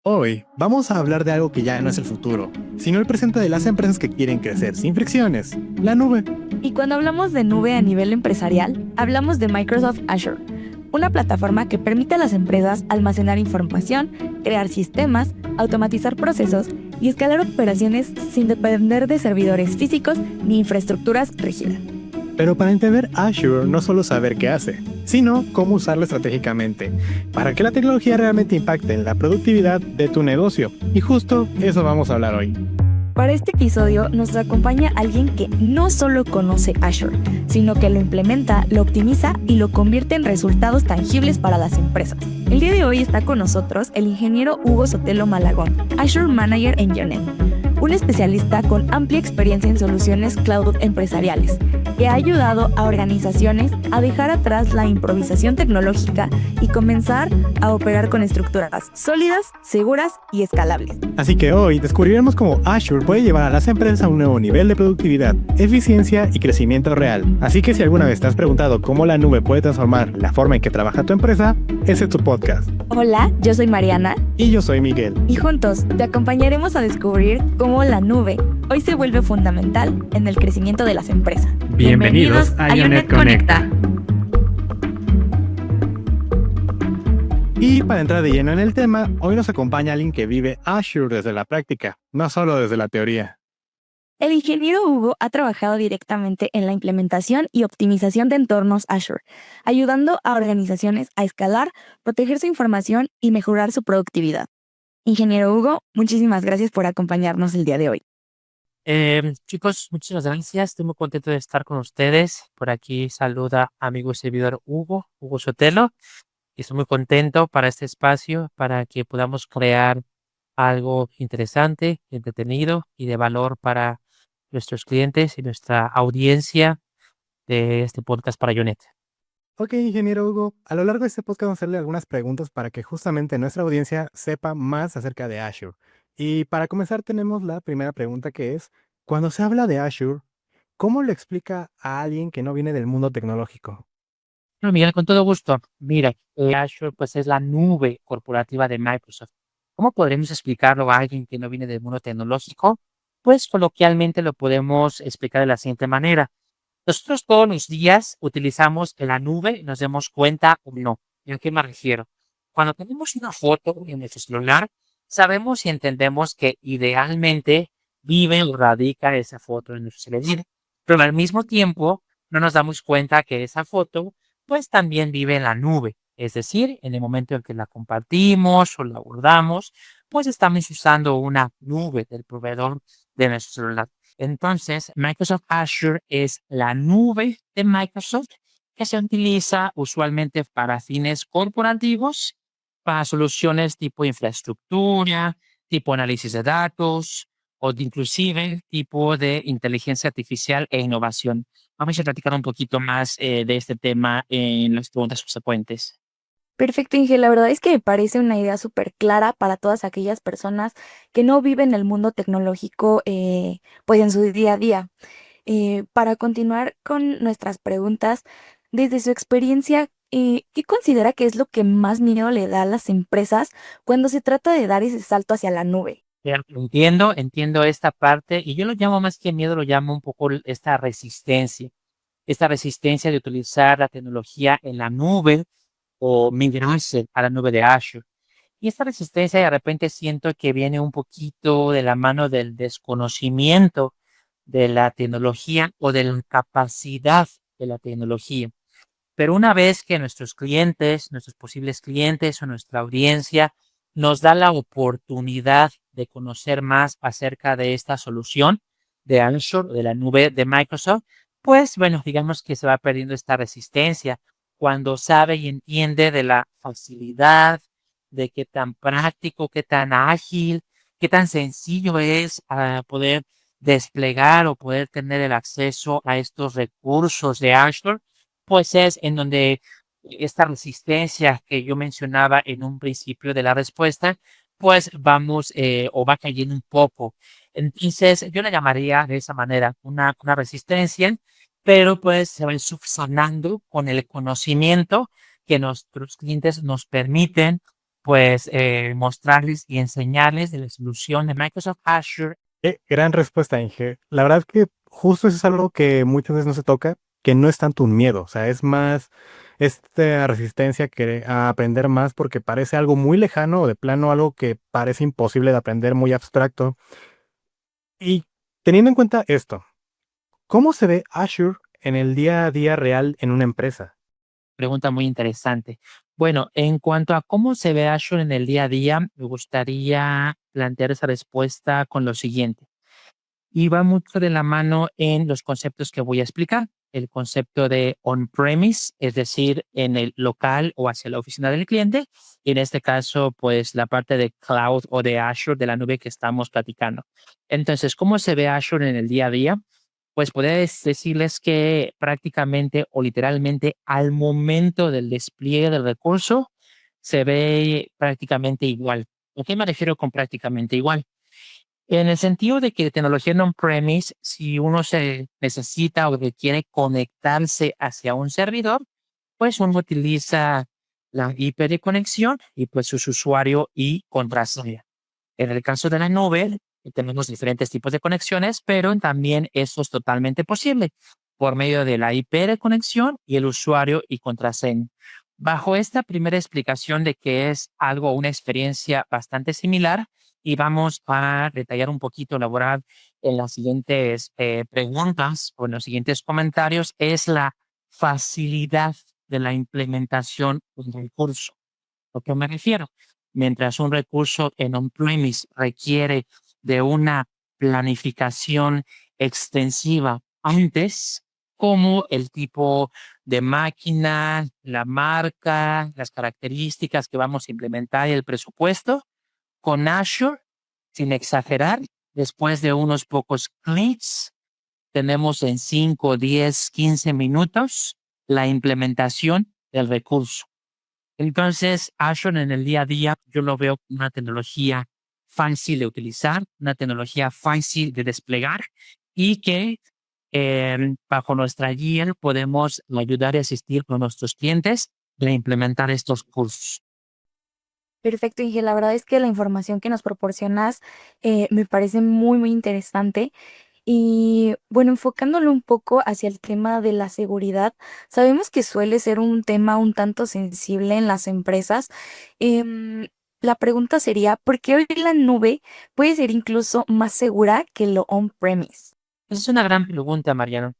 Hoy vamos a hablar de algo que ya no es el futuro, sino el presente de las empresas que quieren crecer sin fricciones, la nube. Y cuando hablamos de nube a nivel empresarial, hablamos de Microsoft Azure, una plataforma que permite a las empresas almacenar información, crear sistemas, automatizar procesos y escalar operaciones sin depender de servidores físicos ni infraestructuras rígidas. Pero para entender Azure no solo saber qué hace, sino cómo usarlo estratégicamente, para que la tecnología realmente impacte en la productividad de tu negocio. Y justo eso vamos a hablar hoy. Para este episodio nos acompaña alguien que no solo conoce Azure, sino que lo implementa, lo optimiza y lo convierte en resultados tangibles para las empresas. El día de hoy está con nosotros el ingeniero Hugo Sotelo Malagón, Azure Manager en Yonet, un especialista con amplia experiencia en soluciones cloud empresariales, que ha ayudado a organizaciones a dejar atrás la improvisación tecnológica y comenzar a operar con estructuras sólidas, seguras y escalables. Así que hoy descubriremos cómo Azure puede llevar a las empresas a un nuevo nivel de productividad, eficiencia y crecimiento real. Así que si alguna vez te has preguntado cómo la nube puede transformar la forma en que trabaja tu empresa, ese es tu podcast. Hola, yo soy Mariana. Y yo soy Miguel. Y juntos te acompañaremos a descubrir cómo la nube hoy se vuelve fundamental en el crecimiento de las empresas. Bienvenidos a Yonet Conecta. Y para entrar de lleno en el tema, hoy nos acompaña alguien que vive Azure desde la práctica, no solo desde la teoría. El ingeniero Hugo ha trabajado directamente en la implementación y optimización de entornos Azure, ayudando a organizaciones a escalar, proteger su información y mejorar su productividad. Ingeniero Hugo, muchísimas gracias por acompañarnos el día de hoy. Chicos, muchas gracias. Estoy muy contento de estar con ustedes. Por aquí saluda amigo y servidor Hugo Sotelo. Y estoy muy contento para este espacio, para que podamos crear algo interesante, entretenido y de valor para nuestros clientes y nuestra audiencia de este podcast para Yonet. Ok, ingeniero Hugo, a lo largo de este podcast vamos a hacerle algunas preguntas para que justamente nuestra audiencia sepa más acerca de Azure. Y para comenzar tenemos la primera pregunta que es, cuando se habla de Azure, ¿cómo lo explica a alguien que no viene del mundo tecnológico? No, Miguel, con todo gusto. Mira, Azure pues es la nube corporativa de Microsoft. ¿Cómo podremos explicarlo a alguien que no viene del mundo tecnológico? Pues coloquialmente lo podemos explicar de la siguiente manera. Nosotros todos los días utilizamos la nube y nos damos cuenta o no. ¿Y a qué me refiero? Cuando tenemos una foto en nuestro celular, sabemos y entendemos que idealmente vive o radica esa foto en nuestro celular. Pero al mismo tiempo, no nos damos cuenta que esa foto pues también vive en la nube. Es decir, en el momento en que la compartimos o la guardamos, pues estamos usando una nube del proveedor de nuestro celular. Entonces, Microsoft Azure es la nube de Microsoft que se utiliza usualmente para fines corporativos, para soluciones tipo infraestructura, tipo análisis de datos o inclusive tipo de inteligencia artificial e innovación. Vamos a platicar un poquito más de este tema en las preguntas subsecuentes. Perfecto, Inge. La verdad es que me parece una idea súper clara para todas aquellas personas que no viven el mundo tecnológico pues en su día a día. Para continuar con nuestras preguntas, desde su experiencia, ¿qué considera que es lo que más miedo le da a las empresas cuando se trata de dar ese salto hacia la nube? Ya, entiendo esta parte y yo lo llamo más que miedo, lo llamo un poco esta resistencia de utilizar la tecnología en la nube o migrarse a la nube de Azure. Y esta resistencia de repente siento que viene un poquito de la mano del desconocimiento de la tecnología o de la capacidad de la tecnología. Pero una vez que nuestros clientes, nuestros posibles clientes o nuestra audiencia nos da la oportunidad de conocer más acerca de esta solución de Azure, de la nube de Microsoft, pues bueno, digamos que se va perdiendo esta resistencia cuando sabe y entiende de la facilidad, de qué tan práctico, qué tan ágil, qué tan sencillo es poder desplegar o poder tener el acceso a estos recursos de Azure, pues es en donde esta resistencia que yo mencionaba en un principio de la respuesta, pues vamos o va cayendo un poco. Entonces, yo la llamaría de esa manera una resistencia, pero pues se va subsanando con el conocimiento que nuestros clientes nos permiten pues mostrarles y enseñarles de la solución de Microsoft Azure. Gran respuesta, Inge. La verdad que justo eso es algo que muchas veces no se toca, que no es tanto un miedo, o sea, es más esta resistencia a aprender más porque parece algo muy lejano o de plano algo que parece imposible de aprender, muy abstracto. Y teniendo en cuenta esto, ¿cómo se ve Azure en el día a día real en una empresa? Pregunta muy interesante. Bueno, en cuanto a cómo se ve Azure en el día a día, me gustaría plantear esa respuesta con lo siguiente. Y va mucho de la mano en los conceptos que voy a explicar. El concepto de on-premise, es decir, en el local o hacia la oficina del cliente. Y en este caso, pues la parte de cloud o de Azure, de la nube que estamos platicando. Entonces, ¿cómo se ve Azure en el día a día? Pues puedes decirles que prácticamente o literalmente al momento del despliegue del recurso se ve prácticamente igual. ¿A qué me refiero con prácticamente igual? En el sentido de que tecnología en on-premise, si uno se necesita o requiere conectarse hacia un servidor, pues uno utiliza la IP de conexión y pues su usuario y contraseña. En el caso de la nube, tenemos diferentes tipos de conexiones, pero también eso es totalmente posible por medio de la IP de conexión y el usuario y contraseña. Bajo esta primera explicación de que es algo, una experiencia bastante similar, y vamos a detallar un poquito, elaborar en las siguientes preguntas o en los siguientes comentarios, es la facilidad de la implementación del recurso. ¿A qué me refiero? Mientras un recurso en on-premise requiere de una planificación extensiva antes, como el tipo de máquina, la marca, las características que vamos a implementar y el presupuesto, con Azure, sin exagerar, después de unos pocos clics, tenemos en 5, 10, 15 minutos la implementación del recurso. Entonces, Azure en el día a día, yo lo veo como una tecnología fácil de utilizar, una tecnología fácil de desplegar y que bajo nuestra guía podemos ayudar y asistir con nuestros clientes de implementar estos cursos. Perfecto, Inge. La verdad es que la información que nos proporcionas me parece muy, muy interesante. Y bueno, enfocándolo un poco hacia el tema de la seguridad, sabemos que suele ser un tema un tanto sensible en las empresas. Em, la pregunta sería, ¿por qué hoy la nube puede ser incluso más segura que lo on-premise? Esa es una gran pregunta, Mariano.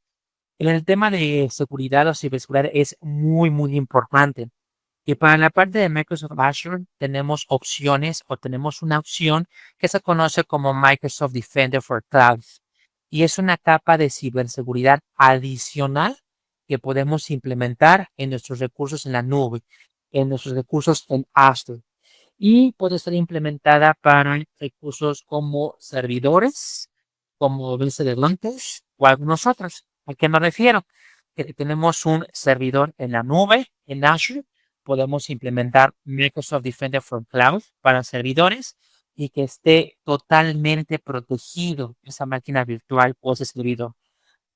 En el tema de seguridad o ciberseguridad es muy, muy importante. Y para la parte de Microsoft Azure tenemos opciones o tenemos una opción que se conoce como Microsoft Defender for Cloud. Y es una capa de ciberseguridad adicional que podemos implementar en nuestros recursos en la nube, en nuestros recursos en Azure. Y puede ser implementada para recursos como servidores, como base de datos o algunos otros. ¿A qué me refiero? Que tenemos un servidor en la nube, en Azure, podemos implementar Microsoft Defender for Cloud para servidores y que esté totalmente protegido esa máquina virtual o ese servidor.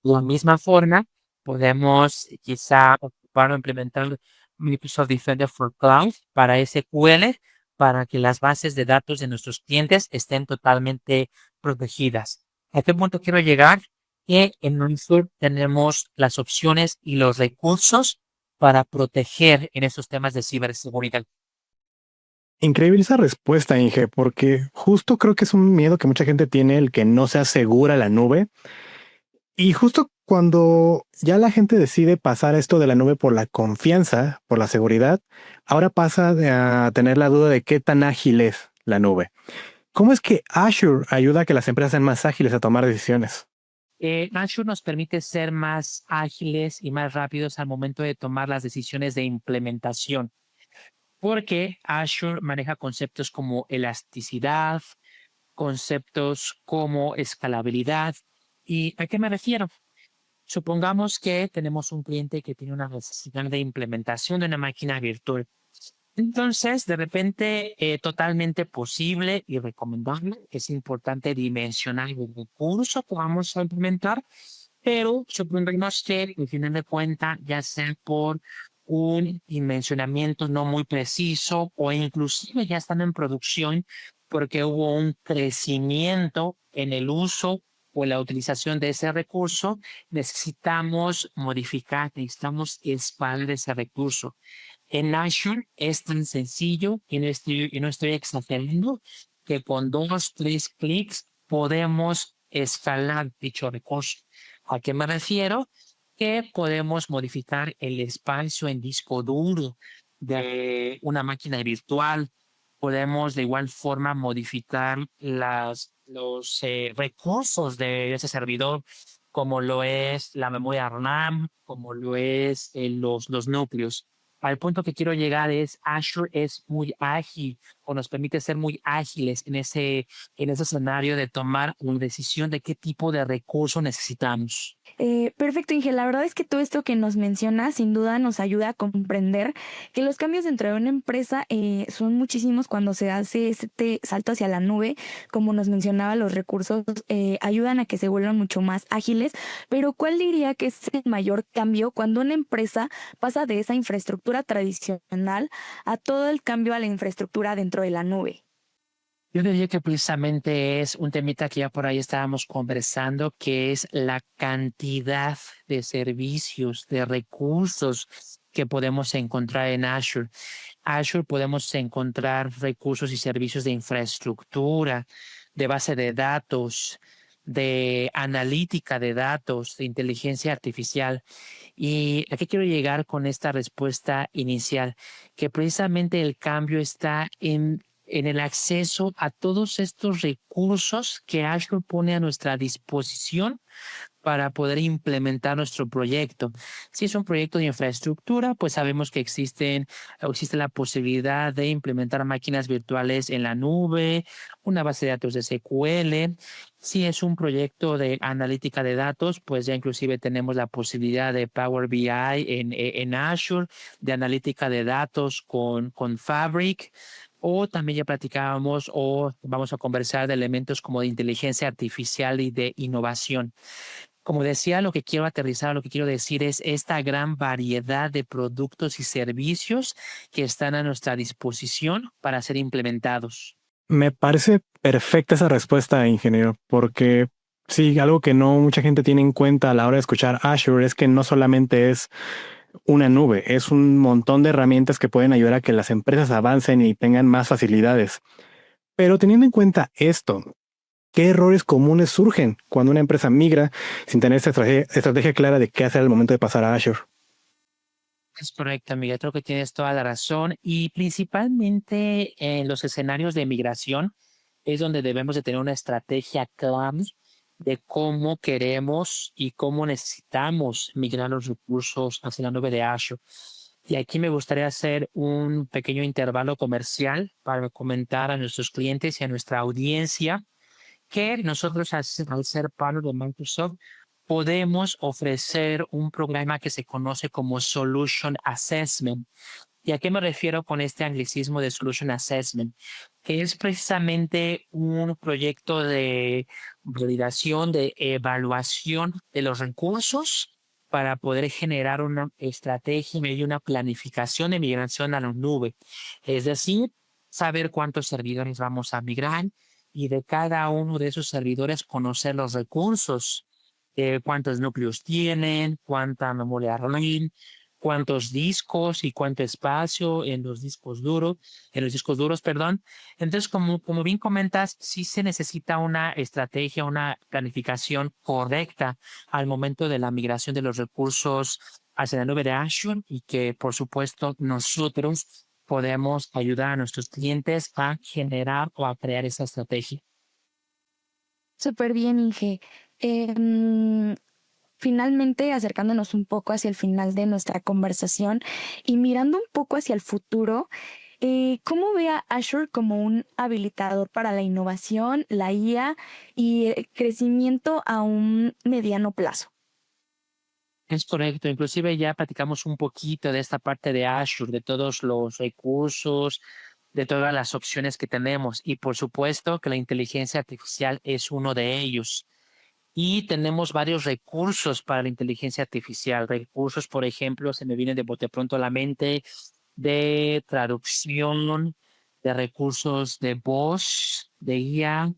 De la misma forma, podemos quizá ocupar o implementar Microsoft Defender for Cloud para SQL, para que las bases de datos de nuestros clientes estén totalmente protegidas. ¿A qué punto quiero llegar? Que en Azure tenemos las opciones y los recursos para proteger en esos temas de ciberseguridad. Increíble esa respuesta, Inge, porque justo creo que es un miedo que mucha gente tiene, el que no sea segura la nube. Y justo cuando ya la gente decide pasar esto de la nube por la confianza, por la seguridad, ahora pasa a tener la duda de qué tan ágil es la nube. ¿Cómo es que Azure ayuda a que las empresas sean más ágiles a tomar decisiones? Azure nos permite ser más ágiles y más rápidos al momento de tomar las decisiones de implementación, porque Azure maneja conceptos como elasticidad, conceptos como escalabilidad. ¿Y a qué me refiero? Supongamos que tenemos un cliente que tiene una necesidad de implementación de una máquina virtual. Entonces, de repente, totalmente posible y recomendable, es importante dimensionar el recurso que vamos a implementar, pero supondremos que, al final de cuentas, ya sea por un dimensionamiento no muy preciso o inclusive ya están en producción porque hubo un crecimiento en el uso o la utilización de ese recurso, necesitamos modificar, necesitamos expandir ese recurso. En Azure es tan sencillo y no estoy exagerando que con 2, 3 clics podemos escalar dicho recurso. ¿A qué me refiero? Que podemos modificar el espacio en disco duro de una máquina virtual. Podemos de igual forma modificar los recursos de ese servidor, como lo es la memoria RAM, como lo es los núcleos. Al punto que quiero llegar es Azure es muy ágil o nos permite ser muy ágiles en ese escenario de tomar una decisión de qué tipo de recurso necesitamos. Perfecto, Inge. La verdad es que todo esto que nos mencionas sin duda nos ayuda a comprender que los cambios dentro de una empresa son muchísimos cuando se hace este salto hacia la nube. Como nos mencionaba, los recursos ayudan a que se vuelvan mucho más ágiles. Pero ¿cuál diría que es el mayor cambio cuando una empresa pasa de esa infraestructura tradicional a todo el cambio a la infraestructura dentro de la nube? Yo diría que precisamente es un temita que ya por ahí estábamos conversando, que es la cantidad de servicios, de recursos que podemos encontrar en Azure. Azure podemos encontrar recursos y servicios de infraestructura, de base de datos, de analítica de datos, de inteligencia artificial. ¿Y a qué quiero llegar con esta respuesta inicial? Que precisamente el cambio está en el acceso a todos estos recursos que Azure pone a nuestra disposición para poder implementar nuestro proyecto. Si es un proyecto de infraestructura, pues sabemos que existe la posibilidad de implementar máquinas virtuales en la nube, una base de datos de SQL. Si es un proyecto de analítica de datos, pues ya inclusive tenemos la posibilidad de Power BI en Azure, de analítica de datos con Fabric. O también ya platicábamos o vamos a conversar de elementos como de inteligencia artificial y de innovación. Como decía, lo que quiero aterrizar, lo que quiero decir es esta gran variedad de productos y servicios que están a nuestra disposición para ser implementados. Me parece perfecta esa respuesta, ingeniero, porque sí, algo que no mucha gente tiene en cuenta a la hora de escuchar Azure es que no solamente es una nube, es un montón de herramientas que pueden ayudar a que las empresas avancen y tengan más facilidades. Pero teniendo en cuenta esto, ¿qué errores comunes surgen cuando una empresa migra sin tener esta estrategia clara de qué hacer al momento de pasar a Azure? Es correcto, Miguel. Creo que tienes toda la razón. Y principalmente en los escenarios de migración es donde debemos de tener una estrategia clara de cómo queremos y cómo necesitamos migrar los recursos hacia la nube de Azure. Y aquí me gustaría hacer un pequeño intervalo comercial para comentar a nuestros clientes y a nuestra audiencia que nosotros al ser parte de Microsoft podemos ofrecer un programa que se conoce como Solution Assessment. ¿Y a qué me refiero con este anglicismo de Solution Assessment? Que es precisamente un proyecto de validación, de evaluación de los recursos para poder generar una estrategia y una planificación de migración a la nube. Es decir, saber cuántos servidores vamos a migrar y de cada uno de esos servidores conocer los recursos, cuántos núcleos tienen, cuánta memoria RAM, cuántos discos y cuánto espacio en los discos duros, perdón. Entonces, como bien comentas, sí se necesita una estrategia, una planificación correcta al momento de la migración de los recursos hacia la nube de Azure y que, por supuesto, nosotros podemos ayudar a nuestros clientes a generar o a crear esa estrategia. Súper bien, Inge. Em, Finalmente, acercándonos un poco hacia el final de nuestra conversación y mirando un poco hacia el futuro, ¿cómo ve a Azure como un habilitador para la innovación, la IA y el crecimiento a un mediano plazo? Es correcto, inclusive ya platicamos un poquito de esta parte de Azure, de todos los recursos, de todas las opciones que tenemos y por supuesto que la inteligencia artificial es uno de ellos. Y tenemos varios recursos para la inteligencia artificial. Recursos, por ejemplo, se me viene de bote pronto a la mente de traducción, de recursos de voz, de guía.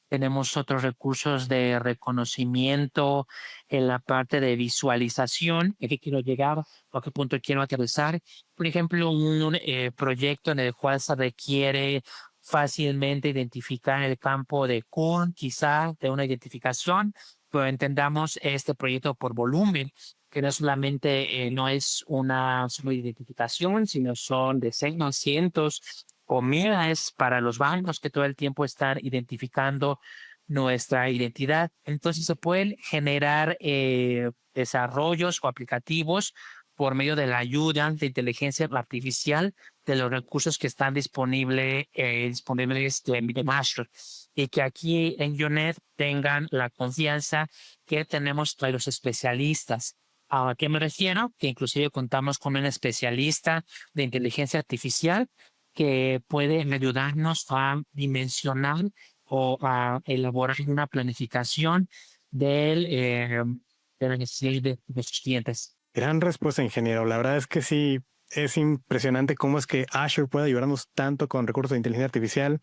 Tenemos otros recursos de reconocimiento en la parte de visualización. ¿A qué quiero llegar? ¿A qué punto quiero aterrizar? Por ejemplo, un proyecto en el cual se requiere fácilmente identificar el campo de CURN, quizá de una identificación, pero entendamos este proyecto por volumen, que no solamente no es una solo identificación, sino son decenas, cientos o miles para los bancos que todo el tiempo están identificando nuestra identidad. Entonces se pueden generar desarrollos o aplicativos por medio de la ayuda de inteligencia artificial de los recursos que están disponibles de Azure, y que aquí en Yonet tengan la confianza que tenemos para los especialistas. ¿A qué me refiero? Que inclusive contamos con un especialista de inteligencia artificial que puede ayudarnos a dimensionar o a elaborar una planificación de la necesidad de sus clientes. Gran respuesta, ingeniero. La verdad es que sí, es impresionante cómo es que Azure puede ayudarnos tanto con recursos de inteligencia artificial.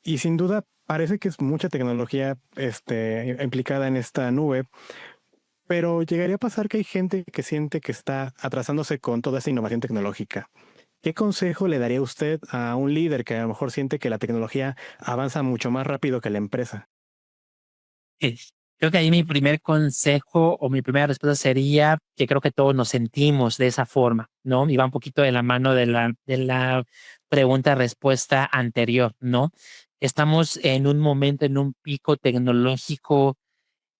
Y sin duda parece que es mucha tecnología implicada en esta nube, pero llegaría a pasar que hay gente que siente que está atrasándose con toda esta innovación tecnológica. ¿Qué consejo le daría usted a un líder que a lo mejor siente que la tecnología avanza mucho más rápido que la empresa? Eh, Creo que ahí mi primer consejo o mi primera respuesta sería que creo que todos nos sentimos de esa forma, ¿no? Y va un poquito de la mano de la pregunta-respuesta anterior, ¿no? Estamos en un momento, en un pico tecnológico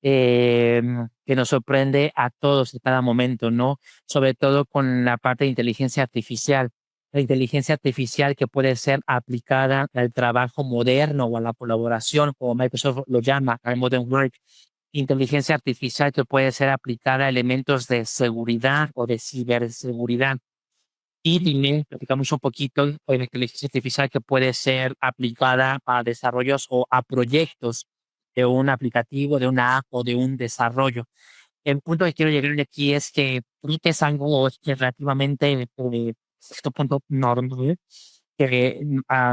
eh, que nos sorprende a todos en cada momento, ¿no? Sobre todo con la parte de inteligencia artificial. La inteligencia artificial que puede ser aplicada al trabajo moderno o a la colaboración, como Microsoft lo llama, al modern work. Inteligencia artificial que puede ser aplicada a elementos de seguridad o de ciberseguridad. Y también platicamos un poquito de la inteligencia artificial que puede ser aplicada a desarrollos o a proyectos de un aplicativo, de una app o de un desarrollo. El punto que quiero llegar de aquí es que ahorita es algo que relativamente, cierto punto, normal, que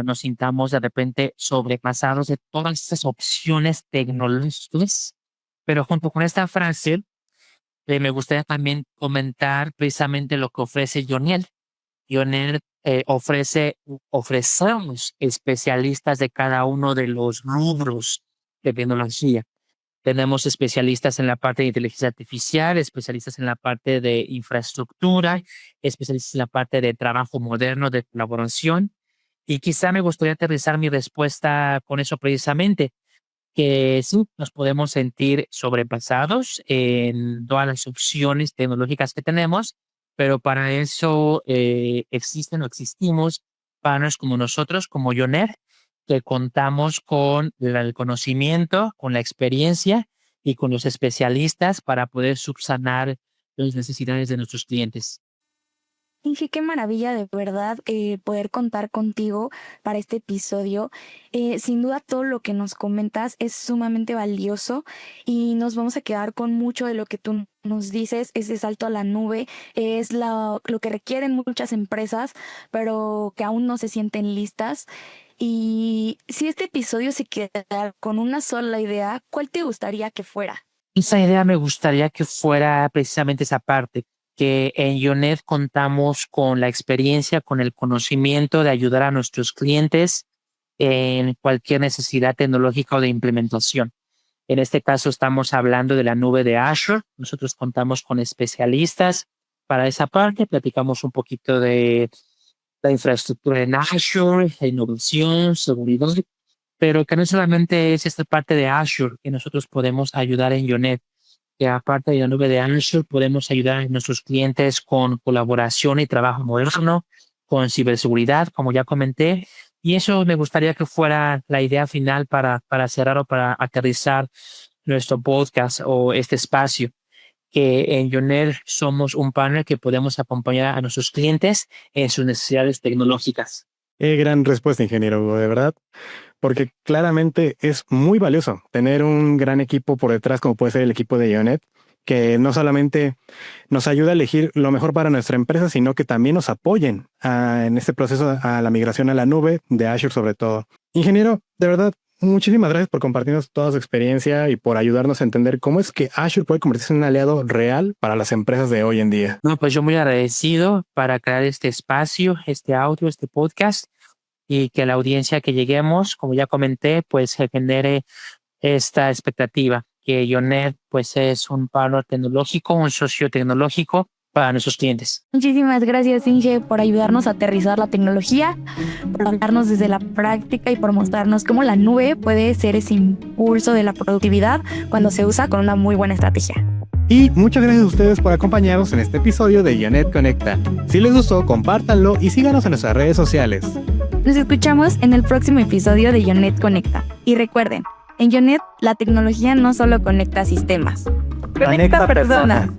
nos sintamos de repente sobrepasados de todas estas opciones tecnológicas. Pero junto con esta frase, me gustaría también comentar precisamente lo que ofrece Yoniel. Pioneer ofrecemos especialistas de cada uno de los rubros de tecnología. Tenemos especialistas en la parte de inteligencia artificial, especialistas en la parte de infraestructura, especialistas en la parte de trabajo moderno, de colaboración. Y quizá me gustaría aterrizar mi respuesta con eso precisamente, que sí, nos podemos sentir sobrepasados en todas las opciones tecnológicas que tenemos, pero para eso existen o existimos partners como nosotros, como Yoner, que contamos con el conocimiento, con la experiencia y con los especialistas para poder subsanar las necesidades de nuestros clientes. Inge, qué maravilla de verdad poder contar contigo para este episodio. Sin duda todo lo que nos comentas es sumamente valioso y nos vamos a quedar con mucho de lo que tú nos dices. Ese salto a la nube es lo que requieren muchas empresas, pero que aún no se sienten listas. Y si este episodio se quedara con una sola idea, ¿cuál te gustaría que fuera? Esa idea me gustaría que fuera precisamente esa parte, que en Yonet contamos con la experiencia, con el conocimiento de ayudar a nuestros clientes en cualquier necesidad tecnológica o de implementación. En este caso estamos hablando de la nube de Azure. Nosotros contamos con especialistas para esa parte. Platicamos un poquito de la infraestructura en Azure, la innovación, seguridad, pero que no solamente es esta parte de Azure que nosotros podemos ayudar en Yonet, que aparte de la nube de Azure podemos ayudar a nuestros clientes con colaboración y trabajo moderno, con ciberseguridad, como ya comenté, y eso me gustaría que fuera la idea final para cerrar o para aterrizar nuestro podcast o este espacio, que en Yonet somos un partner que podemos acompañar a nuestros clientes en sus necesidades tecnológicas. Gran respuesta, ingeniero, de verdad. porque claramente es muy valioso tener un gran equipo por detrás, como puede ser el equipo de Ionet, que no solamente nos ayuda a elegir lo mejor para nuestra empresa, sino que también nos apoyen en este proceso a la migración a la nube de Azure sobre todo. Ingeniero, de verdad, muchísimas gracias por compartirnos toda su experiencia y por ayudarnos a entender cómo es que Azure puede convertirse en un aliado real para las empresas de hoy en día. No, pues yo muy agradecido para crear este espacio, este audio, este podcast y que la audiencia que lleguemos, como ya comenté, pues se genere esta expectativa que Ionet pues es un partner tecnológico, un socio tecnológico para nuestros clientes. Muchísimas gracias, Inge, por ayudarnos a aterrizar la tecnología, por hablarnos desde la práctica y por mostrarnos cómo la nube puede ser ese impulso de la productividad cuando se usa con una muy buena estrategia. Y muchas gracias a ustedes por acompañarnos en este episodio de Ionet Conecta. Si les gustó, compártanlo y síganos en nuestras redes sociales. Nos escuchamos en el próximo episodio de Ionet Conecta. Y recuerden, en Ionet la tecnología no solo conecta sistemas, conecta personas.